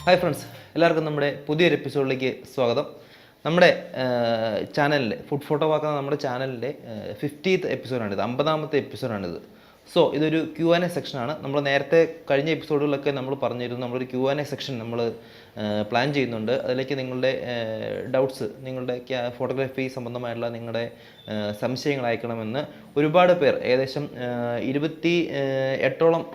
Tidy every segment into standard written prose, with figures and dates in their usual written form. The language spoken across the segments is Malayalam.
ഹായ് ഫ്രണ്ട്സ്, എല്ലാവർക്കും നമ്മുടെ പുതിയൊരു എപ്പിസോഡിലേക്ക് സ്വാഗതം. നമ്മുടെ ചാനലിൻ്റെ ഫുഡ് ഫോട്ടോ വാക്കുന്ന നമ്മുടെ ചാനലിൻ്റെ 50th എപ്പിസോഡാണിത്, 50ാമത്തെ എപ്പിസോഡാണിത്. സോ ഇതൊരു Q&A സെക്ഷനാണ്. നമ്മൾ നേരത്തെ കഴിഞ്ഞ എപ്പിസോഡുകളിലൊക്കെ നമ്മൾ പറഞ്ഞിരുന്നു നമ്മളൊരു Q&A സെക്ഷൻ നമ്മൾ പ്ലാൻ ചെയ്യുന്നുണ്ട്. അതിലേക്ക് നിങ്ങളുടെ ഡൗട്ട്സ്, നിങ്ങളുടെ ഫോട്ടോഗ്രാഫി സംബന്ധമായിട്ടുള്ള നിങ്ങളുടെ സംശയങ്ങൾ അയക്കണമെന്ന് ഒരുപാട് പേർ, ഏകദേശം 28ഓളം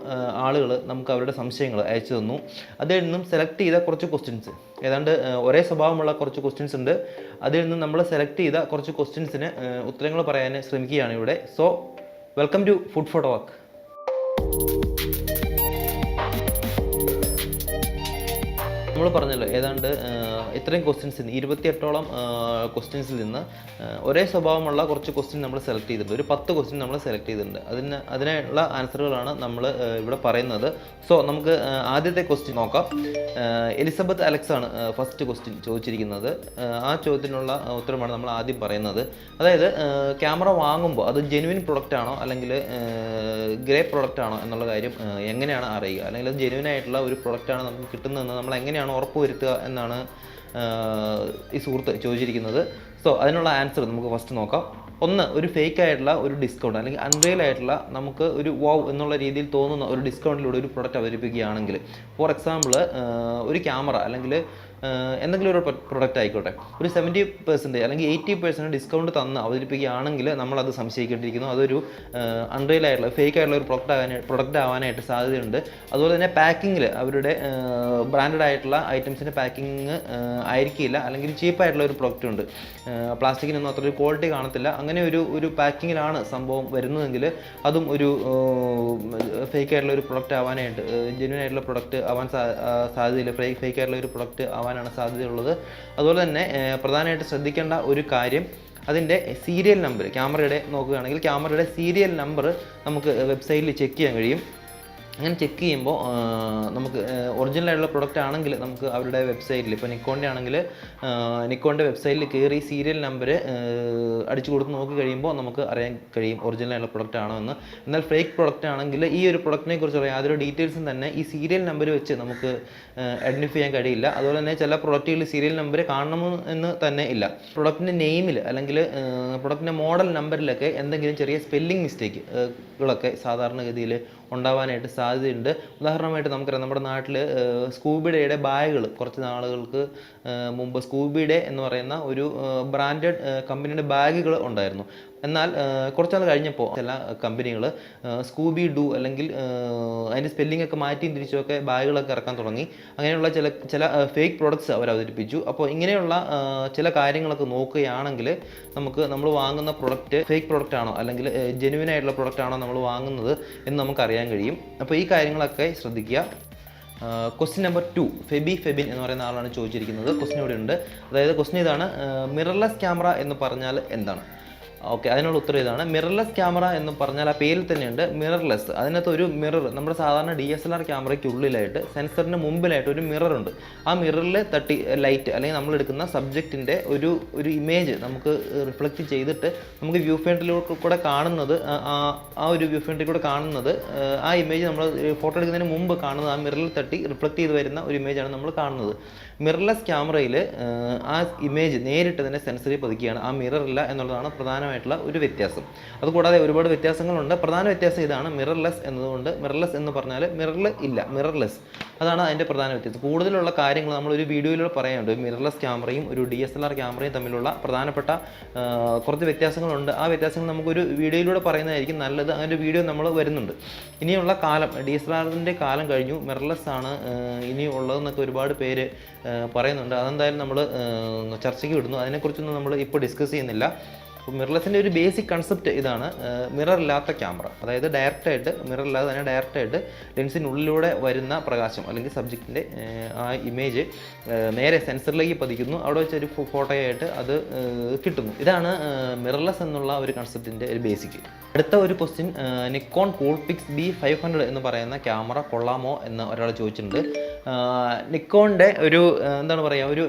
ആളുകൾ നമുക്ക് അവരുടെ സംശയങ്ങൾ അയച്ചു തന്നു. അതിൽ നിന്നും സെലക്ട് ചെയ്ത കുറച്ച് ക്വസ്റ്റ്യൻസ്, ഏതാണ്ട് ഒരേ സ്വഭാവമുള്ള കുറച്ച് ക്വസ്റ്റ്യൻസ് ഉണ്ട്. അതിൽ നിന്നും നമ്മൾ സെലക്ട് ചെയ്ത കുറച്ച് ക്വസ്റ്റ്യൻസിന് ഉത്തരങ്ങൾ പറയാൻ ശ്രമിക്കുകയാണ് ഇവിടെ. So welcome to food photo walk. നമ്മൾ പറഞ്ഞല്ലോ ഏതാണ്ട് ഇത്രയും ക്വസ്റ്റ്യൻസിൽ നിന്ന് 28ഓളം ക്വസ്റ്റ്യൻസിൽ നിന്ന് ഒരേ സ്വഭാവമുള്ള കുറച്ച് ക്വസ്റ്റ്യൻ നമ്മൾ സെലക്ട് ചെയ്തിട്ടുണ്ട്. ഒരു 10 ക്വസ്റ്റ്യൻ നമ്മൾ സെലക്ട് ചെയ്തിട്ടുണ്ട്. അതിനുള്ള ആൻസറുകളാണ് നമ്മൾ ഇവിടെ പറയുന്നത്. സോ നമുക്ക് ആദ്യത്തെ ക്വസ്റ്റ്യൻ നോക്കാം. എലിസബത്ത് അലക്സ് ആണ് ഫസ്റ്റ് ക്വസ്റ്റ്യൻ ചോദിച്ചിരിക്കുന്നത്. ആ ചോദ്യത്തിനുള്ള ഉത്തരമാണ് നമ്മൾ ആദ്യം പറയുന്നത്. അതായത് ക്യാമറ വാങ്ങുമ്പോൾ അത് ജെനുവിൻ പ്രൊഡക്റ്റ് ആണോ അല്ലെങ്കിൽ ഗ്രേ പ്രൊഡക്റ്റ് ആണോ എന്നുള്ള കാര്യം എങ്ങനെയാണ് അറിയുക, അല്ലെങ്കിൽ അത് ജെനുവിൻ ആയിട്ടുള്ള ഒരു പ്രൊഡക്റ്റാണ് നമുക്ക് കിട്ടുന്നതെന്ന് നമ്മൾ എങ്ങനെയാണ് ഉറപ്പുവരുത്തുക എന്നാണ് ഈ സുഹൃത്ത് ചോദിച്ചിരിക്കുന്നത്. സോ അതിനുള്ള ആൻസർ നമുക്ക് ഫസ്റ്റ് നോക്കാം. ഒന്ന്, ഒരു ഫേക്ക് ആയിട്ടുള്ള ഒരു ഡിസ്കൗണ്ട് അല്ലെങ്കിൽ അൺറിയൽ ആയിട്ടുള്ള നമുക്ക് ഒരു വാവ് എന്നുള്ള രീതിയിൽ തോന്നുന്ന ഒരു ഡിസ്കൗണ്ടിലൂടെ ഒരു പ്രൊഡക്റ്റ് അവതരിപ്പിക്കുകയാണെങ്കിൽ, ഫോർ എക്സാമ്പിൾ ഒരു ക്യാമറ അല്ലെങ്കിൽ എന്തെങ്കിലും ഒരു പ്രൊഡക്റ്റ് ആയിക്കോട്ടെ, ഒരു 70% അല്ലെങ്കിൽ 80% ഡിസ്കൗണ്ട് തന്ന് അവതരിപ്പിക്കുകയാണെങ്കിൽ നമ്മളത് സംശയിക്കേണ്ടിയിരിക്കുന്നു. അതൊരു അൺറിയൽ ആയിട്ടുള്ള ഫേക്ക് ആയിട്ടുള്ള ഒരു പ്രൊഡക്റ്റ് ആവാനായിട്ട് സാധ്യതയുണ്ട്. അതുപോലെ തന്നെ പാക്കിങ്ങിൽ അവരുടെ ബ്രാൻഡഡ് ആയിട്ടുള്ള ഐറ്റംസിൻ്റെ പാക്കിങ് ആയിരിക്കില്ല, അല്ലെങ്കിൽ ചീപ്പായിട്ടുള്ള ഒരു പ്രൊഡക്റ്റ് ഉണ്ട്, പ്ലാസ്റ്റിക്കിനൊന്നും അത്ര ഒരു ക്വാളിറ്റി കാണത്തില്ല. അങ്ങനെ ഒരു പാക്കിങ്ങിലാണ് സംഭവം വരുന്നതെങ്കിൽ അതും ഒരു ഫേക്ക് ആയിട്ടുള്ള ഒരു പ്രൊഡക്റ്റ് ആവാനായിട്ട്, ജെന്യൂൻ ആയിട്ടുള്ള പ്രൊഡക്റ്റ് ആവാൻ സാധ്യതയില്ല, ഫേക്ക് ആയിട്ടുള്ള ഒരു പ്രൊഡക്റ്റ് ആവാനാണ് സാധ്യതയുള്ളത്. അതുപോലെ തന്നെ പ്രധാനമായിട്ട് ശ്രദ്ധിക്കേണ്ട ഒരു കാര്യം, അതിൻ്റെ സീരിയൽ നമ്പർ, ക്യാമറയുടെ നോക്കുകയാണെങ്കിൽ ക്യാമറയുടെ സീരിയൽ നമ്പർ നമുക്ക് വെബ്സൈറ്റിൽ ചെക്ക് ചെയ്യാൻ കഴിയും. അങ്ങനെ ചെക്ക് ചെയ്യുമ്പോൾ നമുക്ക് ഒറിജിനൽ ആയിട്ടുള്ള പ്രൊഡക്റ്റ് ആണെങ്കിൽ നമുക്ക് അവരുടെ വെബ്സൈറ്റിൽ, ഇപ്പോൾ നിക്കോണിൻ്റെ ആണെങ്കിൽ നിക്കോണിൻ്റെ വെബ്സൈറ്റിൽ കയറി സീരിയൽ നമ്പർ അടിച്ചു കൊടുത്ത് നോക്കി കഴിയുമ്പോൾ നമുക്ക് അറിയാൻ കഴിയും ഒറിജിനൽ ആയിട്ടുള്ള പ്രൊഡക്റ്റ് ആണോ എന്ന്. എന്നാൽ ഫേക്ക് പ്രൊഡക്റ്റ് ആണെങ്കിൽ ഈ ഒരു പ്രൊഡക്റ്റിനെ കുറിച്ചുള്ള യാതൊരു ഡീറ്റെയിൽസും തന്നെ ഈ സീരിയൽ നമ്പർ വെച്ച് നമുക്ക് ഐഡൻറ്റിഫൈ ചെയ്യാൻ കഴിയില്ല. അതുപോലെ തന്നെ ചില പ്രൊഡക്റ്റുകളിൽ സീരിയൽ നമ്പർ കാണണമെന്ന് തന്നെ ഇല്ല. പ്രൊഡക്റ്റിൻ്റെ നെയിമിൽ അല്ലെങ്കിൽ പ്രൊഡക്റ്റിൻ്റെ മോഡൽ നമ്പറിലൊക്കെ എന്തെങ്കിലും ചെറിയ സ്പെല്ലിംഗ് മിസ്റ്റേക്കുകളൊക്കെ സാധാരണഗതിയിൽ ഉണ്ടാവാനായിട്ട് സാധ്യതയുണ്ട്. ഉദാഹരണമായിട്ട് നമുക്കറിയാം, നമ്മുടെ നാട്ടിൽ സ്കൂബിഡയുടെ ബാഗുകൾ കുറച്ച് നാളുകൾക്ക് മുമ്പ് സ്കൂബിഡേ എന്ന് പറയുന്ന ഒരു ബ്രാൻഡഡ് കമ്പനിയുടെ ബാഗുകൾ ഉണ്ടായിരുന്നു. എന്നാൽ കുറച്ച് നാൾ കഴിഞ്ഞപ്പോൾ ചില കമ്പനികൾ സ്കൂബി ഡു അല്ലെങ്കിൽ അതിൻ്റെ സ്പെല്ലിംഗ് ഒക്കെ മാറ്റിയും തിരിച്ചുമൊക്കെ ബാഗുകളൊക്കെ ഇറക്കാൻ തുടങ്ങി. അങ്ങനെയുള്ള ചില ഫേക്ക് പ്രോഡക്ട്സ് അവർ അവതരിപ്പിച്ചു. അപ്പോൾ ഇങ്ങനെയുള്ള ചില കാര്യങ്ങളൊക്കെ നോക്കുകയാണെങ്കിൽ നമ്മൾ വാങ്ങുന്ന പ്രൊഡക്റ്റ് ഫേക്ക് പ്രൊഡക്റ്റ് ആണോ അല്ലെങ്കിൽ ജെനുവിൻ ആയിട്ടുള്ള പ്രൊഡക്റ്റ് ആണോ നമ്മൾ വാങ്ങുന്നത് എന്ന് നമുക്ക് അറിയാൻ കഴിയും. അപ്പോൾ ഈ കാര്യങ്ങളൊക്കെ ശ്രദ്ധിക്കുക. ക്വസ്റ്റ്യൻ നമ്പർ 2, ഫെബിൻ എന്ന് പറയുന്ന ആളാണ് ചോദിച്ചിരിക്കുന്നത്. ക്വസ്റ്റ്യൻ ഇവിടെ ഉണ്ട്. അതായത് ക്വസ്റ്റ്യൻ ഇതാണ്: മിറർലെസ് ക്യാമറ എന്ന് പറഞ്ഞാൽ എന്താണ്? ഓക്കെ, അതിനുള്ള ഉത്തരം ഇതാണ്. മിറർലെസ് ക്യാമറ എന്ന് പറഞ്ഞാൽ ആ പേരിൽ തന്നെയുണ്ട് മിറർലെസ്. അതിനകത്ത് ഒരു മിറർ, നമ്മുടെ സാധാരണ DSLR ക്യാമറയ്ക്ക് ഉള്ളിലായിട്ട് സെൻസറിന് മുമ്പിലായിട്ട് ഒരു മിററുണ്ട്. ആ മിററിൽ തട്ടി ലൈറ്റ് അല്ലെങ്കിൽ നമ്മൾ എടുക്കുന്ന സബ്ജക്റ്റിൻ്റെ ഒരു ഇമേജ് നമുക്ക് റിഫ്ലക്റ്റ് ചെയ്തിട്ട് നമുക്ക് വ്യൂ ഫൈൻഡറിലൂടെ കൂടെ കാണുന്നത്, ആ ഒരു വ്യൂ ഫൈൻഡറിൽ കൂടെ കാണുന്നത്, ആ ഇമേജ് നമ്മൾ ഫോട്ടോ എടുക്കുന്നതിന് മുമ്പ് കാണുന്നത് ആ മിററിൽ തട്ടി റിഫ്ലക്റ്റ് ചെയ്ത് വരുന്ന ഒരു ഇമേജാണ് നമ്മൾ കാണുന്നത്. മിറർലെസ് ക്യാമറയിൽ ആ ഇമേജ് നേരിട്ട് തന്നെ സെൻസറിൽ പതിക്കുകയാണ്, ആ മിററില്ല എന്നുള്ളതാണ് പ്രധാനമായിട്ടുള്ള ഒരു വ്യത്യാസം. അതുകൂടാതെ ഒരുപാട് വ്യത്യാസങ്ങളുണ്ട്. പ്രധാന വ്യത്യാസം ഇതാണ്: മിറർലെസ് എന്നതുകൊണ്ട്, മിറർലെസ് എന്ന് പറഞ്ഞാൽ മിററിൽ ഇല്ല, മിറർലെസ്, അതാണ് അതിൻ്റെ പ്രധാന വ്യത്യാസം. കൂടുതലുള്ള കാര്യങ്ങൾ നമ്മളൊരു വീഡിയോയിലൂടെ പറയാനുണ്ട്. മിറർലെസ് ക്യാമറയും ഒരു DSLR ക്യാമറയും തമ്മിലുള്ള പ്രധാനപ്പെട്ട കുറച്ച് വ്യത്യാസങ്ങളുണ്ട്. ആ വ്യത്യാസങ്ങൾ നമുക്കൊരു വീഡിയോയിലൂടെ പറയുന്നതായിരിക്കും നല്ലത്. അങ്ങനെ ഒരു വീഡിയോ നമ്മൾ വരുന്നുണ്ട്. ഇനിയുള്ള കാലം, DSLRൻ്റെ കാലം കഴിഞ്ഞു, മിറർലെസ് ആണ് ഇനി ഉള്ളതെന്നൊക്കെ ഒരുപാട് പേര് പറയുന്നുണ്ട്. അതെന്തായാലും നമ്മൾ ചർച്ചയ്ക്ക് വിടുന്നു. അതിനെക്കുറിച്ചൊന്നും നമ്മൾ ഇപ്പോൾ ഡിസ്കസ് ചെയ്യുന്നില്ല. അപ്പോൾ മിറർലെസ്സിൻ്റെ ഒരു ബേസിക് കൺസെപ്റ്റ് ഇതാണ്: മിറർ ഇല്ലാത്ത ക്യാമറ, അതായത് ഡയറക്റ്റായിട്ട്, മിറർ ഇല്ലാതെ തന്നെ ഡയറക്റ്റായിട്ട് ലെൻസിനുള്ളിലൂടെ വരുന്ന പ്രകാശം അല്ലെങ്കിൽ സബ്ജക്റ്റിൻ്റെ ആ ഇമേജ് നേരെ സെൻസറിലേക്ക് പതിക്കുന്നു. അവിടെ വെച്ചൊരു ഫോട്ടോയായിട്ട് അത് കിട്ടുന്നു. ഇതാണ് മിറർലെസ് എന്നുള്ള ഒരു കൺസെപ്റ്റിൻ്റെ ഒരു ബേസിക്. അടുത്ത ഒരു ക്വസ്റ്റ്യൻ: നിക്കോൺ കൂൾപിക്സ് B500 എന്ന് പറയുന്ന ക്യാമറ കൊള്ളാമോ എന്ന് ഒരാൾ ചോദിച്ചിട്ടുണ്ട്. നിക്കോണിൻ്റെ ഒരു എന്താണ് പറയുക, ഒരു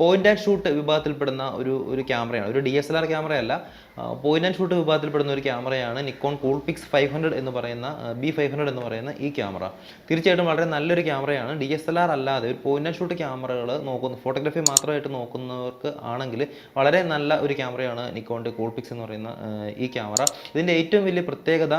പോയിൻ്റ് ആൻഡ് ഷൂട്ട് വിഭാഗത്തിൽപ്പെടുന്ന ഒരു ക്യാമറയാണ്. ഒരു DSLR ക്യാമറയല്ല, പോയിന്റ് ആൻഡ് ഷൂട്ട് വിഭാഗത്തിൽപ്പെടുന്ന ഒരു ക്യാമറയാണ് നിക്കോൺ കൂൾപിക്സ് 500 എന്ന് പറയുന്ന B500 എന്ന് പറയുന്ന ഈ ക്യാമറ. തീർച്ചയായിട്ടും വളരെ നല്ലൊരു ക്യാമറയാണ്. DSLR അല്ലാതെ ഒരു പോയിന്റ് ആൻഡ് ഷൂട്ട് ക്യാമറകൾ നോക്കുന്ന ഫോട്ടോഗ്രാഫി മാത്രമായിട്ട് നോക്കുന്നവർക്ക് ആണെങ്കിൽ വളരെ നല്ല ഒരു ക്യാമറയാണ് നിക്കോണിൻ്റെ കൂൾപിക്സ് എന്ന് പറയുന്ന ഈ ക്യാമറ. ഇതിൻ്റെ ഏറ്റവും വലിയ പ്രത്യേകത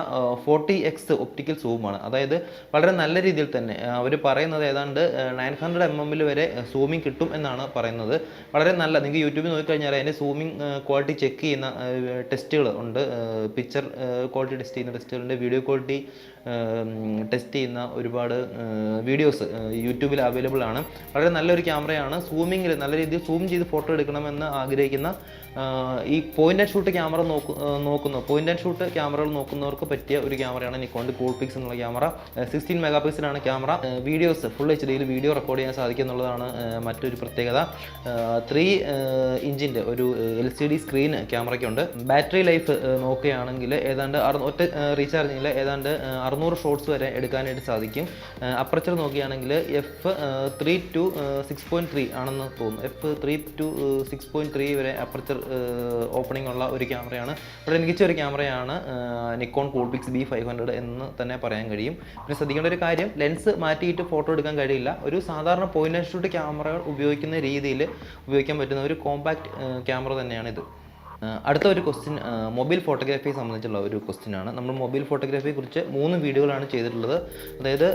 40x ഒപ്റ്റിക്കൽ സൂമാണ്. അതായത് വളരെ നല്ല രീതിയിൽ തന്നെ അവർ പറയുന്നത് ഏതാണ്ട് 900 mm വരെ സൂമിങ് കിട്ടും എന്നാണ് പറയുന്നത്. വളരെ നല്ല, നിങ്ങൾക്ക് യൂട്യൂബിൽ നോക്കിക്കഴിഞ്ഞാൽ അതിൻ്റെ സൂമിങ് ക്വാളിറ്റി ചെക്ക് ചെയ്യുന്ന ടെസ്റ്റുകൾ ഉണ്ട്. പിക്ചർ ക്വാളിറ്റി ടെസ്റ്റ് ചെയ്യുന്ന ടെസ്റ്റുകളുണ്ട്, വീഡിയോ ക്വാളിറ്റി ടെസ്റ്റ് ചെയ്യുന്ന ഒരുപാട് വീഡിയോസ് യൂട്യൂബിൽ അവൈലബിൾ ആണ്. വളരെ നല്ലൊരു ക്യാമറയാണ്. സൂമിങ്ങിൽ നല്ല രീതിയിൽ സൂം ചെയ്ത് ഫോട്ടോ എടുക്കണമെന്ന് ആഗ്രഹിക്കുന്ന ഈ point and shoot camera point and shoot ക്യാമറകൾ നോക്കുന്നവർക്ക് പറ്റിയ ഒരു ക്യാമറയാണ് നിക്കോണിൻ്റെ കൂൾപിക്സ് എന്നുള്ള ക്യാമറ. 16 മെഗാപിക്സലാണ് camera. Videos full HD video record ചെയ്യാൻ സാധിക്കും എന്നുള്ളതാണ് മറ്റൊരു പ്രത്യേകത. 3 ഇഞ്ചിൻ്റെ ഒരു LCD സ്ക്രീൻ ക്യാമറയ്ക്കുണ്ട്. ബാറ്ററി ലൈഫ് നോക്കുകയാണെങ്കിൽ ഏതാണ്ട് ഒറ്റ റീചാർജിങ്ങിൽ ഏതാണ്ട് 600 ഷോട്ട്സ് വരെ എടുക്കാനായിട്ട് സാധിക്കും. അപ്പർച്ചർ നോക്കുകയാണെങ്കിൽ f3 to 6.3 ആണെന്ന് തോന്നുന്നു. f3 to 6.3 വരെ അപ്പർച്ചർ ഓപ്പണിംഗ് ഉള്ള ഒരു ക്യാമറയാണ്. വളരെ മികച്ച ഒരു ക്യാമറയാണ് നിക്കോൺ കൂൾപിക്സ് B500 എന്ന് തന്നെ പറയാൻ കഴിയും. പിന്നെ ശ്രദ്ധിക്കേണ്ട ഒരു കാര്യം, ലെൻസ് മാറ്റിയിട്ട് ഫോട്ടോ എടുക്കാൻ കഴിയില്ല. ഒരു സാധാരണ പോയിന്റ് ആൻഡ് ഷൂട്ട് ക്യാമറകൾ ഉപയോഗിക്കുന്ന രീതിയിൽ ഉപയോഗിക്കാൻ പറ്റുന്ന ഒരു കോമ്പാക്റ്റ് ക്യാമറ തന്നെയാണിത്. അടുത്ത ഒരു ക്വസ്റ്റ്യൻ മൊബൈൽ ഫോട്ടോഗ്രാഫിയെ സംബന്ധിച്ചുള്ള ഒരു ക്വസ്റ്റ്യനാണ്. നമ്മൾ മൊബൈൽ ഫോട്ടോഗ്രാഫിയെ കുറിച്ച് 3 വീഡിയോകളാണ് ചെയ്തിട്ടുള്ളത്. അതായത്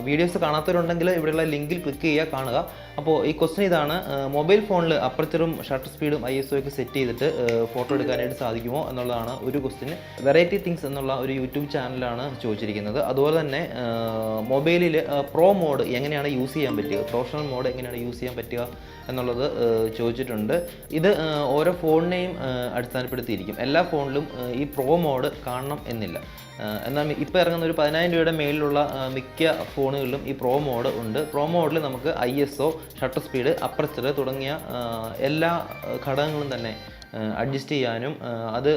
വീഡിയോസ് കാണാത്തവരുണ്ടെങ്കിൽ ഇവിടെയുള്ള ലിങ്കിൽ ക്ലിക്ക് ചെയ്യുക, കാണുക. അപ്പോൾ ഈ ക്വസ്റ്റ്യൻ ഇതാണ്: മൊബൈൽ ഫോണിൽ അപ്പർച്ചറും ഷട്ടർ സ്പീഡും ISO ഒക്കെ സെറ്റ് ചെയ്തിട്ട് ഫോട്ടോ എടുക്കാനായിട്ട് സാധിക്കുമോ എന്നുള്ളതാണ് ഒരു ക്വസ്റ്റ്യൻ. വെറൈറ്റി തിങ്സ് എന്നുള്ള ഒരു യൂട്യൂബ് ചാനലാണ് ചോദിച്ചിരിക്കുന്നത്. അതുപോലെ തന്നെ മൊബൈലിൽ പ്രോ മോഡ് എങ്ങനെയാണ് യൂസ് ചെയ്യാൻ പറ്റുക, പ്രൊഫഷണൽ മോഡ് എങ്ങനെയാണ് യൂസ് ചെയ്യാൻ പറ്റുക എന്നുള്ളത് ചോദിച്ചിട്ടുണ്ട്. ഇത് ഓരോ ഫോണിനെയും അടിസ്ഥാനപ്പെടുത്തിയിരിക്കും. എല്ലാ ഫോണിലും ഈ പ്രോ മോഡ് കാണണം എന്നില്ല. എന്നാൽ ഇപ്പോൾ ഇറങ്ങുന്ന ഒരു 10,000 രൂപയുടെ മേലിലുള്ള മിക്ക ഫോണുകളിലും ഈ പ്രോ മോഡ് ഉണ്ട്. പ്രോ മോഡിൽ നമുക്ക് ISO, ഷട്ടർ സ്പീഡ്, അപ്പർച്ചർ തുടങ്ങിയ എല്ലാ ഘടകങ്ങളും തന്നെ അഡ്ജസ്റ്റ് ചെയ്യാനും അത്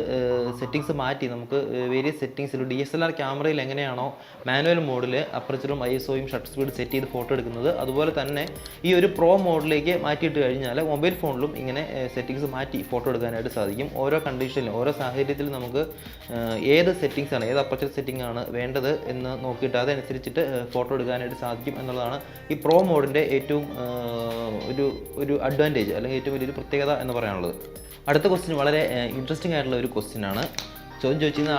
സെറ്റിങ്സ് മാറ്റി നമുക്ക് വേരിയസ് സെറ്റിങ്സിൽ DSLR ക്യാമറയിൽ എങ്ങനെയാണോ മാനുവൽ മോഡിൽ അപ്പർച്ചറും ISOയും ഷട്ടർ സ്പീഡ് സെറ്റ് ചെയ്ത് ഫോട്ടോ എടുക്കുന്നത്, അതുപോലെ തന്നെ ഈ ഒരു പ്രോ മോഡിലേക്ക് മാറ്റിയിട്ട് കഴിഞ്ഞാൽ മൊബൈൽ ഫോണിലും ഇങ്ങനെ സെറ്റിങ്സ് മാറ്റി ഫോട്ടോ എടുക്കാനായിട്ട് സാധിക്കും. ഓരോ കണ്ടീഷനിലും ഓരോ സാഹചര്യത്തിലും നമുക്ക് ഏത് സെറ്റിങ്സാണ്, ഏത് അപ്പർച്ചർ സെറ്റിംഗ് ആണ് വേണ്ടത് എന്ന് നോക്കിയിട്ട് അതനുസരിച്ചിട്ട് ഫോട്ടോ എടുക്കാനായിട്ട് സാധിക്കും എന്നുള്ളതാണ് ഈ പ്രോ മോഡിൻ്റെ ഏറ്റവും ഒരു അഡ്വാൻറ്റേജ് അല്ലെങ്കിൽ ഏറ്റവും വലിയൊരു പ്രത്യേകത എന്ന് പറയാനുള്ളത്. അടുത്ത ക്വസ്റ്റ്യൻ വളരെ ഇൻട്രസ്റ്റിംഗ് ആയിട്ടുള്ള ഒരു ക്വസ്റ്റ്യനാണ്. ചോദിച്ചിരിക്കുന്ന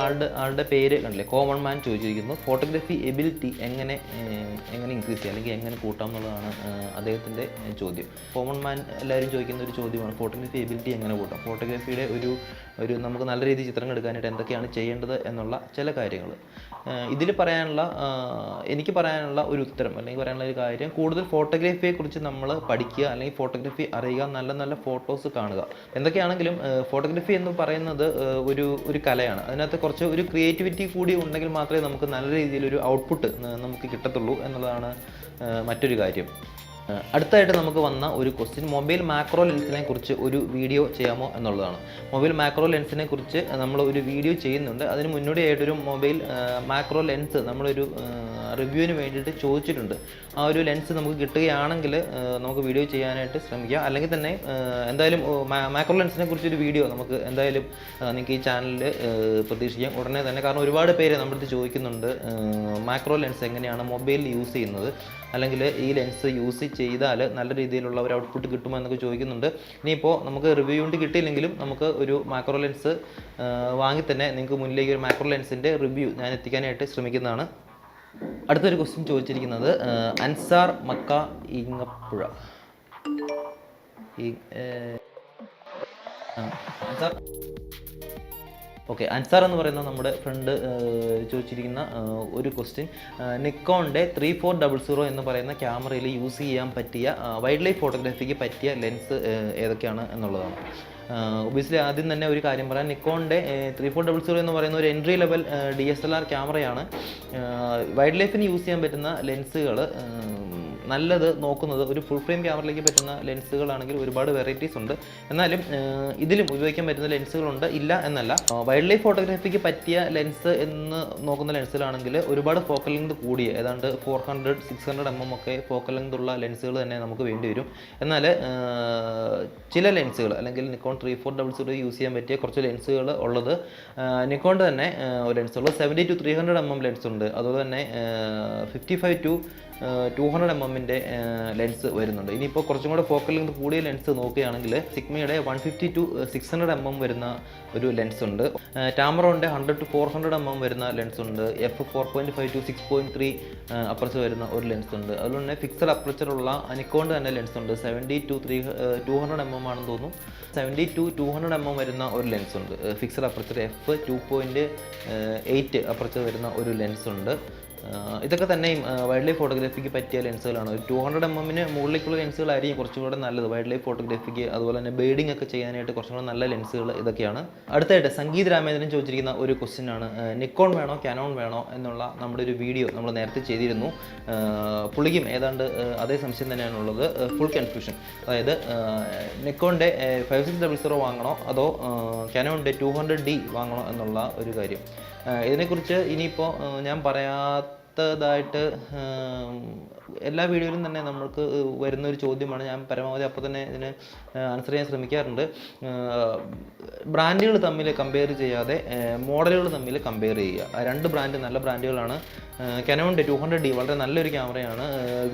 ആളുടെ പേര് കണ്ടില്ലേ, കോമൺ മാൻ ചോദിച്ചിരിക്കുന്നു. ഫോട്ടോഗ്രാഫി എബിലിറ്റി എങ്ങനെ ഇൻക്രീസ് ചെയ്യാം അല്ലെങ്കിൽ എങ്ങനെ കൂട്ടാം എന്നുള്ളതാണ് അദ്ദേഹത്തിൻ്റെ ചോദ്യം. കോമൺ മാൻ എല്ലാവരും ചോദിക്കുന്ന ഒരു ചോദ്യമാണ്, ഫോട്ടോഗ്രാഫി എബിലിറ്റി എങ്ങനെ കൂട്ടാം, ഫോട്ടോഗ്രാഫിയുടെ ഒരു നമുക്ക് നല്ല രീതിയിൽ ചിത്രങ്ങൾ എടുക്കാനായിട്ട് എന്തൊക്കെയാണ് ചെയ്യേണ്ടത് എന്നുള്ള ചില കാര്യങ്ങൾ. ഇതിൽ എനിക്ക് പറയാനുള്ള ഒരു ഉത്തരം അല്ലെങ്കിൽ പറയാനുള്ള ഒരു കാര്യം, കൂടുതൽ ഫോട്ടോഗ്രാഫിയെക്കുറിച്ച് നമ്മൾ പഠിക്കുക അല്ലെങ്കിൽ ഫോട്ടോഗ്രാഫി അറിയുക, നല്ല നല്ല ഫോട്ടോസ് കാണുക. എന്തൊക്കെയാണെങ്കിലും ഫോട്ടോഗ്രാഫി എന്ന് പറയുന്നത് ഒരു കലയാണ്. അതിനകത്ത് കുറച്ച് ഒരു ക്രിയേറ്റിവിറ്റി കൂടി ഉണ്ടെങ്കിൽ മാത്രമേ നമുക്ക് നല്ല രീതിയിലൊരു ഔട്ട്പുട്ട് നമുക്ക് കിട്ടത്തുള്ളൂ എന്നുള്ളതാണ് മറ്റൊരു കാര്യം. അടുത്തായിട്ട് നമുക്ക് വന്ന ഒരു ക്വസ്റ്റ്യൻ, മൊബൈൽ മാക്രോ ലെൻസിനെ കുറിച്ച് ഒരു വീഡിയോ ചെയ്യാമോ എന്നുള്ളതാണ്. മൊബൈൽ മാക്രോ ലെൻസിനെ കുറിച്ച് നമ്മൾ ഒരു വീഡിയോ ചെയ്യുന്നുണ്ട്. അതിന് മുന്നോടിയായിട്ടൊരു മൊബൈൽ മാക്രോ ലെൻസ് നമ്മളൊരു റിവ്യൂവിന് വേണ്ടിയിട്ട് ചോദിച്ചിട്ടുണ്ട്. ആ ഒരു ലെൻസ് നമുക്ക് കിട്ടുകയാണെങ്കിൽ നമുക്ക് വീഡിയോ ചെയ്യാനായിട്ട് ശ്രമിക്കാം. അല്ലെങ്കിൽ തന്നെ എന്തായാലും മാക്രോ ലെൻസിനെ കുറിച്ചൊരു വീഡിയോ നമുക്ക് എന്തായാലും നിങ്ങൾക്ക് ഈ ചാനലിൽ പ്രതീക്ഷിക്കാം ഉടനെ തന്നെ. കാരണം ഒരുപാട് പേര് നമ്മുടെ അടുത്ത് ചോദിക്കുന്നുണ്ട് മാക്രോ ലെൻസ് എങ്ങനെയാണ് മൊബൈലിൽ യൂസ് ചെയ്യുന്നത്, അല്ലെങ്കിൽ ഈ ലെൻസ് യൂസ് ചെയ്താൽ നല്ല രീതിയിലുള്ള ഒരു ഔട്ട്പുട്ട് കിട്ടുമോ എന്നൊക്കെ ചോദിക്കുന്നുണ്ട്. ഇനിയിപ്പോൾ നമുക്ക് റിവ്യൂ കൊണ്ട് കിട്ടിയില്ലെങ്കിലും നമുക്ക് ഒരു മാക്രോ ലെൻസ് വാങ്ങി തന്നെ നിങ്ങൾക്ക് മുന്നിലേക്ക് ഒരു മാക്രോ ലെൻസിൻ്റെ റിവ്യൂ ഞാൻ എത്തിക്കാനായിട്ട് ശ്രമിക്കുന്നതാണ്. അടുത്തൊരു ക്വസ്റ്റ്യൻ ചോദിച്ചിരിക്കുന്നത് അൻസാർ മക്ക ഇങ്ങപ്പുഴ. അൻസാർ എന്ന് പറയുന്ന നമ്മുടെ ഫ്രണ്ട് ചോദിച്ചിരിക്കുന്ന ഒരു ക്വസ്റ്റ്യൻ, നിക്കോണിൻ്റെ 3400 എന്ന് പറയുന്ന ക്യാമറയിൽ യൂസ് ചെയ്യാൻ പറ്റിയ വൈൽഡ് ലൈഫ് ഫോട്ടോഗ്രാഫിക്ക് പറ്റിയ ലെൻസ് ഏതൊക്കെയാണ് എന്നുള്ളതാണ്. ഒബിയസ്ലി ആദ്യം തന്നെ ഒരു കാര്യം പറയാം, നിക്കോണിൻ്റെ 3400 എന്ന് പറയുന്ന ഒരു എൻട്രി ലെവൽ DSLR ക്യാമറയാണ്. വൈൽഡ് ലൈഫിന് യൂസ് ചെയ്യാൻ പറ്റുന്ന ലെൻസുകൾ നല്ലത് നോക്കുന്നത് ഒരു ഫുൾ ഫ്രെയിം ക്യാമറയിലേക്ക് പറ്റുന്ന ലെൻസുകളാണെങ്കിൽ ഒരുപാട് വെറൈറ്റീസ് ഉണ്ട്. എന്നാലും ഇതിലും ഉപയോഗിക്കാൻ പറ്റുന്ന ലെൻസുകളുണ്ട്, ഇല്ല എന്നല്ല. വൈൽഡ് ലൈഫ് ഫോട്ടോഗ്രാഫിക്ക് പറ്റിയ ലെൻസ് എന്ന് നോക്കുന്ന ലെൻസുകളാണെങ്കിൽ ഒരുപാട് ഫോക്കൽ ലെങ്ത് കൂടിയ ഏതാണ്ട് 400-600 mm ഒക്കെ ഫോക്കൽ ലെങ്ത് ഉള്ള ലെൻസുകൾ തന്നെ നമുക്ക് വേണ്ടി വരും. എന്നാൽ ചില ലെൻസുകൾ അല്ലെങ്കിൽ നിക്കോൺ 3400 യൂസ് ചെയ്യാൻ പറ്റിയ കുറച്ച് ലെൻസുകൾ ഉള്ളത് നിക്കോണിൻ്റെ തന്നെ ലെൻസുകൾ 70-300 mm ലെൻസ് ഉണ്ട്. അതുപോലെ തന്നെ 55-200 mm ലെൻസ് വരുന്നുണ്ട്. ഇനിയിപ്പോൾ കുറച്ചും കൂടെ ഫോക്കൽ ലെങ്ത് കൂടിയ ലെൻസ് നോക്കുകയാണെങ്കിൽ സിഗ്മയുടെ 150-600 mm വരുന്ന ഒരു ലെൻസ് ഉണ്ട്. ടാമറോണിൻ്റെ 100-400 mm വരുന്ന ലെൻസ് ഉണ്ട്. f4.5-6.3 അപ്പർച്ചർ വരുന്ന ഒരു ലെൻസ് ഉണ്ട്. അതുപോലെ തന്നെ ഫിക്സഡ് അപ്പർച്ചർ ഉള്ള നിക്കോണിൻ്റെ തന്നെ ലെൻസ് ഉണ്ട്. 70-200 mm ആണെന്ന് തോന്നുന്നു. 70-200 mm വരുന്ന ഒരു ലെൻസ് ഉണ്ട്. ഫിക്സഡ് അപ്പർച്ചർ f2.8 അപ്പർച്ചർ വരുന്ന ഒരു ലെൻസ് ഉണ്ട്. ഇതൊക്കെ തന്നെയും വൈൽഡ് ലൈഫ് ഫോട്ടോഗ്രാഫിക്ക് പറ്റിയ ലെൻസുകളാണ്. 200 mm മുകളിലേക്കുള്ള ലെൻസുകളായിരിക്കും കുറച്ചും കൂടെ നല്ലത് വൈൽഡ് ലൈഫ് ഫോട്ടോഗ്രാഫിക്ക്. അതുപോലെ തന്നെ ബേഡിംഗ് ഒക്കെ ചെയ്യാനായിട്ട് കുറച്ചും കൂടെ നല്ല ലെൻസുകൾ ഇതൊക്കെയാണ്. അടുത്തായിട്ട് സംഗീത് രാമേന്ദ്രൻ ചോദിച്ചിരിക്കുന്ന ഒരു ക്വസ്റ്റ്യൻ ആണ്, നിക്കോൺ വേണോ കാനോൺ വേണോ എന്നുള്ള നമ്മുടെ ഒരു വീഡിയോ നമ്മൾ നേരത്തെ ചെയ്തിരുന്നു. പുള്ളിക്കും ഏതാണ്ട് അതേ സംശയം തന്നെയാണുള്ളത്, ഫുൾ കൺഫ്യൂഷൻ. അതായത് നിക്കോണിൻ്റെ 5600 വാങ്ങണോ അതോ കാനോണിൻ്റെ 200D വാങ്ങണോ എന്നുള്ള ഒരു കാര്യം. ഇതിനെക്കുറിച്ച് ഇനിയിപ്പോൾ ഞാൻ പറയാത്തതായിട്ട് എല്ലാ വീഡിയോയിലും തന്നെ നമ്മൾക്ക് വരുന്നൊരു ചോദ്യമാണ്. ഞാൻ പരമാവധി അപ്പോൾ തന്നെ ഇതിന് ആൻസർ ചെയ്യാൻ ശ്രമിക്കാറുണ്ട്. ബ്രാൻഡുകൾ തമ്മിൽ കമ്പയർ ചെയ്യാതെ മോഡലുകൾ തമ്മിൽ കമ്പയർ ചെയ്യുക. രണ്ട് ബ്രാൻഡ് നല്ല ബ്രാൻഡുകളാണ്. കാനോണിൻ്റെ 200D വളരെ നല്ലൊരു ക്യാമറയാണ്.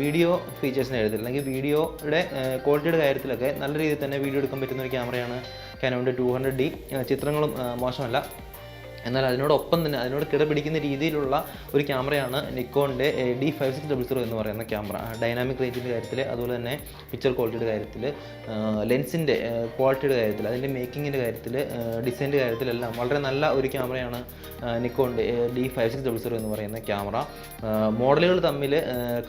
വീഡിയോ ഫീച്ചേഴ്സിൻ്റെ കാര്യത്തിൽ അല്ലെങ്കിൽ വീഡിയോയുടെ ക്വാളിറ്റിയുടെ കാര്യത്തിലൊക്കെ നല്ല രീതിയിൽ തന്നെ വീഡിയോ എടുക്കാൻ പറ്റുന്ന ഒരു ക്യാമറയാണ് കാനോണിൻ്റെ 200D. ചിത്രങ്ങളും മോശമല്ല. എന്നാൽ അതിനോടൊപ്പം തന്നെ അതിനോട് കിടപിടിക്കുന്ന രീതിയിലുള്ള ഒരു ക്യാമറയാണ് നിക്കോണിൻ്റെ D5600 എന്ന് പറയുന്ന ക്യാമറ. ഡൈനാമിക് റേഞ്ചിൻ്റെ കാര്യത്തിൽ, അതുപോലെ തന്നെ പിക്ചർ ക്വാളിറ്റിയുടെ കാര്യത്തിൽ, ലെൻസിൻ്റെ ക്വാളിറ്റിയുടെ കാര്യത്തിൽ, അതിൻ്റെ മേക്കിങ്ങിൻ്റെ കാര്യത്തിൽ, ഡിസൈൻ്റെ കാര്യത്തിലെല്ലാം വളരെ നല്ല ഒരു ക്യാമറയാണ് നിക്കോണിൻ്റെ D5600 എന്ന് പറയുന്ന ക്യാമറ. മോഡലുകൾ തമ്മിൽ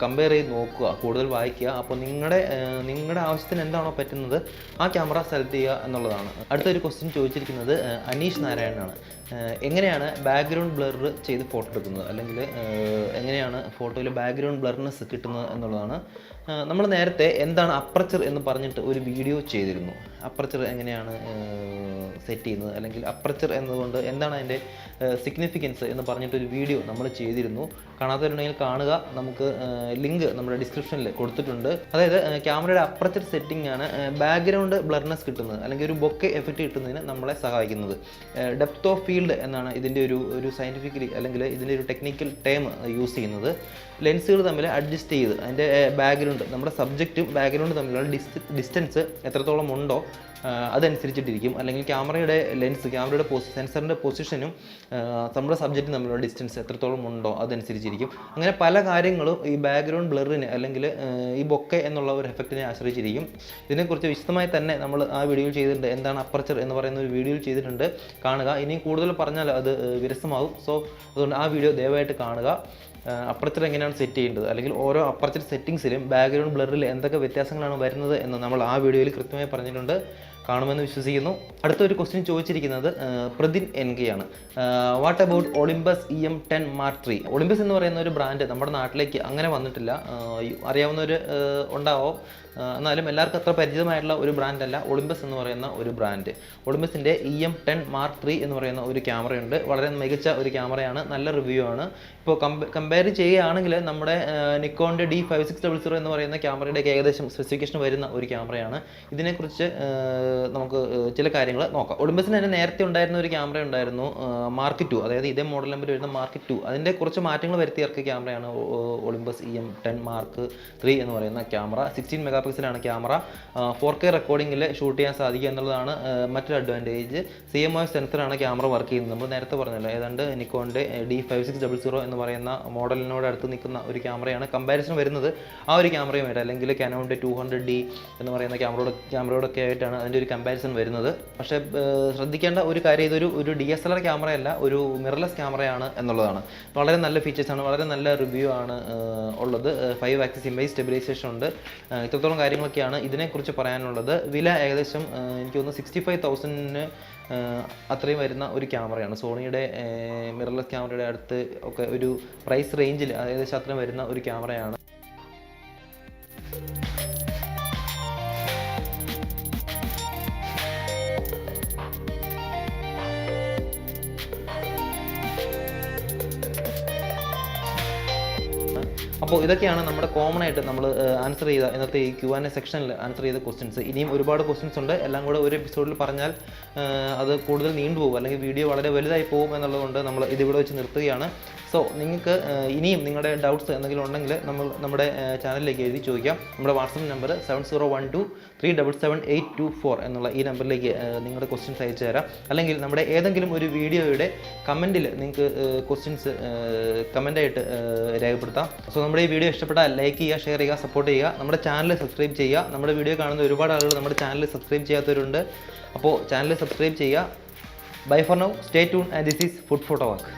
കമ്പയർ ചെയ്ത് നോക്കുക, കൂടുതൽ വായിക്കുക. അപ്പോൾ നിങ്ങളുടെ ആവശ്യത്തിന് എന്താണോ പറ്റുന്നത് ആ ക്യാമറ സെലക്ട് ചെയ്യുക എന്നുള്ളതാണ്. അടുത്തൊരു ക്വസ്റ്റ്യൻ ചോദിച്ചിരിക്കുന്നത് അനീഷ് നാരായണനാണ്. എങ്ങനെയാണ് ബാക്ക്ഗ്രൗണ്ട് ബ്ലർ ചെയ്ത് ഫോട്ടോ എടുക്കുന്നത്, അല്ലെങ്കിൽ എങ്ങനെയാണ് ഫോട്ടോയിൽ ബാക്ക്ഗ്രൗണ്ട് ബ്ലർനെസ് കിട്ടുന്നത് എന്നുള്ളതാണ്. നമ്മൾ നേരത്തെ എന്താണ് അപ്പർച്ചർ എന്ന് പറഞ്ഞിട്ട് ഒരു വീഡിയോ ചെയ്തിരുന്നു. അപ്പർച്ചർ എങ്ങനെയാണ് സെറ്റ് ചെയ്യുന്നത്, അല്ലെങ്കിൽ അപ്പർച്ചർ എന്നതുകൊണ്ട് എന്താണ് അതിൻ്റെ സിഗ്നിഫിക്കൻസ് എന്ന് പറഞ്ഞിട്ടൊരു വീഡിയോ നമ്മൾ ചെയ്തിരുന്നു. കാണാത്തവരുണ്ടെങ്കിൽ കാണുക. നമുക്ക് ലിങ്ക് നമ്മുടെ ഡിസ്ക്രിപ്ഷനിൽ കൊടുത്തിട്ടുണ്ട്. അതായത് ക്യാമറയുടെ അപ്പർച്ചർ സെറ്റിംഗ് ആണ് ബാക്ക്ഗ്രൗണ്ട് ബ്ലർനെസ് കിട്ടുന്നത്, അല്ലെങ്കിൽ ഒരു ബൊക്കെ എഫക്റ്റ് കിട്ടുന്നതിന് നമ്മളെ സഹായിക്കുന്നത്. ഡെപ്ത് ഓഫ് ഫീൽഡ് എന്നാണ് ഇതിൻ്റെ ഒരു സയൻറ്റിഫിക്കലി അല്ലെങ്കിൽ ഇതിൻ്റെ ഒരു ടെക്നിക്കൽ ടേം യൂസ് ചെയ്യുന്നത്. ലെൻസുകൾ തമ്മിൽ അഡ്ജസ്റ്റ് ചെയ്ത് അതിൻ്റെ ബാക്ക്ഗ്രൗണ്ട്, നമ്മുടെ സബ്ജക്റ്റും ബാക്ക്ഗ്രൗണ്ടും തമ്മിലുള്ള ഡിസ്റ്റൻസ് എത്രത്തോളം ഉണ്ടോ അതനുസരിച്ചിട്ടിരിക്കും. അല്ലെങ്കിൽ ക്യാമറയുടെ ലെൻസ്, ക്യാമറയുടെ സെൻസറിൻ്റെ പൊസിഷനും നമ്മുടെ സബ്ജക്റ്റും തമ്മിലുള്ള ഡിസ്റ്റൻസ് എത്രത്തോളം ഉണ്ടോ അതനുസരിച്ചിരിക്കും. അങ്ങനെ പല കാര്യങ്ങളും ഈ ബാക്ക്ഗ്രൗണ്ട് ബ്ലറിന് അല്ലെങ്കിൽ ഈ ബൊക്കെ എന്നുള്ള ഒരു എഫക്റ്റിനെ ആശ്രയിച്ചിരിക്കും. ഇതിനെക്കുറിച്ച് വിശദമായി തന്നെ നമ്മൾ ആ വീഡിയോയിൽ ചെയ്തിട്ടുണ്ട്. എന്താണ് അപ്പർച്ചർ എന്ന് പറയുന്ന ഒരു വീഡിയോയിൽ ചെയ്തിട്ടുണ്ട്, കാണുക. ഇനി കൂടുതൽ പറഞ്ഞാൽ അത് വിരസമാകും. സോ അതുകൊണ്ട് ആ വീഡിയോ ദയവായിട്ട് കാണുക. അപ്പർച്ചർ എങ്ങനെയാണ് സെറ്റ് ചെയ്യേണ്ടത്, അല്ലെങ്കിൽ ഓരോ അപ്പർച്ചർ സെറ്റിങ്സിലും ബാക്ക്ഗ്രൗണ്ട് ബ്ലറിൽ എന്തൊക്കെ വ്യത്യാസങ്ങളാണ് വരുന്നത് എന്ന് നമ്മൾ ആ വീഡിയോയിൽ കൃത്യമായി പറഞ്ഞിട്ടുണ്ട്. കാണുമെന്ന് വിശ്വസിക്കുന്നു. അടുത്തൊരു ക്വസ്റ്റ്യൻ ചോദിച്ചിരിക്കുന്നത് പ്രതിൻ NK ആണ്. What about Olympus EM10 Mark III? Olympus എന്ന് പറയുന്ന ഒരു ബ്രാൻഡ് നമ്മുടെ നാട്ടിലേക്ക് അങ്ങനെ വന്നിട്ടില്ല. അറിയാവുന്നവർ ഉണ്ടാവും, എന്നാലും എല്ലാവർക്കും അത്ര പരിചിതമായിട്ടുള്ള ഒരു ബ്രാൻഡല്ല ഒളിമ്പസ് എന്ന് പറയുന്ന ഒരു ബ്രാൻഡ്. ഒളിമ്പസിൻ്റെ EM10 Mark III എന്ന് പറയുന്ന ഒരു ക്യാമറയുണ്ട്. വളരെ മികച്ച ഒരു ക്യാമറയാണ്, നല്ല റിവ്യൂ ആണ്. ഇപ്പോൾ കമ്പയർ ചെയ്യുകയാണെങ്കിൽ നമ്മുടെ നിക്കോണിൻ്റെ D5600 എന്ന് പറയുന്ന ക്യാമറയുടെ ഏകദേശം സ്പെസിഫിക്കേഷൻ വരുന്ന ഒരു ക്യാമറയാണ്. ഇതിനെക്കുറിച്ച് നമുക്ക് ചില കാര്യങ്ങൾ നോക്കാം. ഒളിമ്പസിന് തന്നെ നേരത്തെ ഉണ്ടായിരുന്ന ഒരു ക്യാമറ ഉണ്ടായിരുന്നു, Mark II, അതായത് ഇതേ മോഡൽ നമ്പർ വരുന്ന Mark II. അതിൻ്റെ കുറച്ച് മാറ്റങ്ങൾ വരുത്തി ഇറക്കിയ ക്യാമറയാണ് ഒളിമ്പസ് EM10 Mark III എന്ന് പറയുന്ന ക്യാമറ. 16 മെഗാപിക്സലാണ് ക്യാമറ. 4K റെക്കോർഡിങ്ങിൽ ഷൂട്ട് ചെയ്യാൻ സാധിക്കുക എന്നുള്ളതാണ് മറ്റൊരു അഡ്വാൻറ്റേജ്. CMOS സെൻസറാണ് ക്യാമറ വർക്ക് ചെയ്യുന്നത്. നമ്മൾ നേരത്തെ പറഞ്ഞല്ലോ, ഏതാണ്ട് നിക്കോണിൻ്റെ D5600 എന്ന് പറയുന്ന മോഡലിനോട് അടുത്ത് നിൽക്കുന്ന ഒരു ക്യാമറയാണ്. കമ്പാരിസൺ വരുന്നത് ആ ഒരു ക്യാമറയുമായിട്ട്, അല്ലെങ്കിൽ കാനോണിൻ്റെ 200D എന്ന് പറയുന്ന ക്യാമറയോടൊക്കെ ആയിട്ടാണ് അതിൻ്റെ ഒരു കമ്പാരിസൺ വരുന്നത്. പക്ഷേ ശ്രദ്ധിക്കേണ്ട ഒരു കാര്യം, ഇതൊരു DSLR ക്യാമറയല്ല, ഒരു മിറർലെസ് ക്യാമറയാണ് എന്നുള്ളതാണ്. വളരെ നല്ല ഫീച്ചേഴ്സാണ്, വളരെ നല്ല റിവ്യൂ ആണ് ഉള്ളത്. 5 ആക്സിസ് ഇമേജ് സ്റ്റെബിലൈസേഷൻ ഉണ്ട്. ഇത്രത്തോളം കാര്യങ്ങളൊക്കെയാണ് ഇതിനെക്കുറിച്ച് പറയാനുള്ളത്. വില ഏകദേശം എനിക്ക് തോന്നുന്നു 65,000 അത്രയും വരുന്ന ഒരു ക്യാമറയാണ്. സോണിയുടെ മിറർലെസ് ക്യാമറയുടെ അടുത്ത് ഒക്കെ ഒരു പ്രൈസ് റേഞ്ചിൽ ഏകദേശം അത്രയും വരുന്ന ഒരു ക്യാമറയാണ്. അപ്പോൾ ഇതൊക്കെയാണ് നമ്മുടെ കോമൺ ആയിട്ട് നമ്മൾ ആൻസർ ചെയ്ത ഇന്നത്തെ ഈ Q&A സെക്ഷനിൽ ആൻസർ ചെയ്ത ക്വസ്റ്റ്യൻസ്. ഇനിയും ഒരുപാട് ക്വസ്റ്റ്യൻസ് ഉണ്ട്. എല്ലാം കൂടെ ഒരു എപ്പിസോഡിൽ പറഞ്ഞാൽ അത് കൂടുതൽ നീണ്ടുപോകും, അല്ലെങ്കിൽ വീഡിയോ വളരെ വലുതായി പോകും എന്നുള്ളതുകൊണ്ട് നമ്മൾ ഇതിവിടെ വെച്ച് നിർത്തുകയാണ്. സോ നിങ്ങൾക്ക് ഇനിയും നിങ്ങളുടെ ഡൗട്ട്സ് എന്തെങ്കിലും ഉണ്ടെങ്കിൽ നമ്മുടെ ചാനലിലേക്ക് എഴുതി ചോദിക്കാം. നമ്മുടെ വാട്സപ്പ് നമ്പർ 7012377824 എന്നുള്ള ഈ നമ്പറിലേക്ക് നിങ്ങളുടെ ക്വസ്റ്റ്യൻസ് അയച്ചു തരാം. അല്ലെങ്കിൽ നമ്മുടെ ഏതെങ്കിലും ഒരു വീഡിയോയുടെ കമൻറ്റിൽ നിങ്ങൾക്ക് ക്വസ്റ്റ്യൻസ് കമൻ്റായിട്ട് രേഖപ്പെടുത്താം. സോ നമ്മുടെ ഈ വീഡിയോ ഇഷ്ടപ്പെട്ടാൽ ലൈക്ക് ചെയ്യുക, ഷെയർ ചെയ്യുക, സപ്പോർട്ട് ചെയ്യുക. നമ്മുടെ ചാനൽ സബ്സ്ക്രൈബ് ചെയ്യുക. നമ്മുടെ വീഡിയോ കാണുന്ന ഒരുപാട് ആളുകൾ നമ്മുടെ ചാനൽ സബ്സ്ക്രൈബ് ചെയ്യാത്തവരുണ്ട്. അപ്പോൾ ചാനൽ സബ്സ്ക്രൈബ് ചെയ്യുക. Bye for now, stay tune and this is food photo walk.